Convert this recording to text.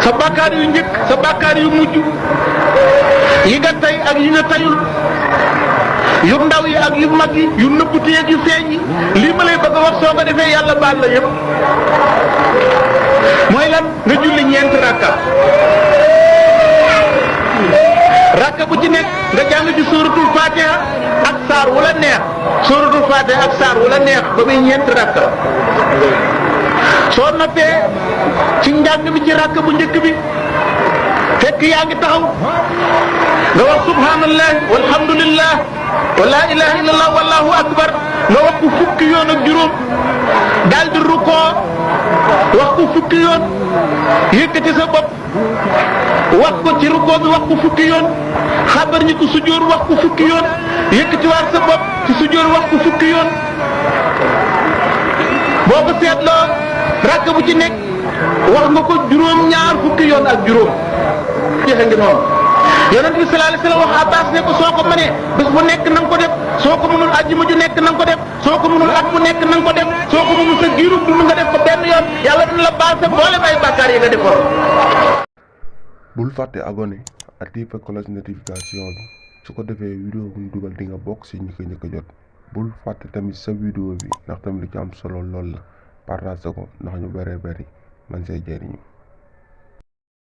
sa bàkkaar yu njëkk sa bàkkaar yu mujj yi nga tey ak yi nga tayul yu ndaw yi ak yu mag yi yu nëbbuti ak yu feeñ yi lii ma lay bëgg a wax soo ko defee yàlla baal la yëpp mooy lan nga julli ñeenti rakka bu ci nekk nga jàng ci suratul fatiha ak saar wu la neex suratul fatiha ak saar wu la neex ba muy ñeenti rakka soo noppee ci njàng mi ci rakka bu njëkk bi fekk yaa ngi taxaw nga wax subhanallah walhamdulillah wa la ilaha illallah wallahu akbar nga wax ko fukki yoon ak juróom daal di rukkoo wax ko fukki yoon yëkkati sa bopp wax ko ci rukkoo bi wax ko fukki yoon xabar ñi ko sujjóor wax ko fukki yoon yëkkati waat sa bopp ci sujjóor wax ko fukki yoon boo ko seetloo rakk bu ci nekk wax nga ko juróom ñaar fukki yoon ak juróom jeexe ngi noonu yonent bi sallallahu alayhi wasallam wax Abbas ne ko soo ko mënee bés bu nekk na nga ko def soo ko mënul àjjuma ju nekk na nga ko def soo ko mënul at mu nekk na nga ko def soo ko mënul sa giirub dund nga def ko benn yoon yàlla dina la baal sa boolem ay bàkkaar yi nga defoon. bul fàtte abonné activé cloche notification bi su ko defee vidéo bu ñu dugal di nga bokk ci ñi ko njëkk a jot bul fàtte tamit sa vidéo bi ndax tamit lu ci am solo lool la partage ko ndax ñu bëree bëri man see jëriñu.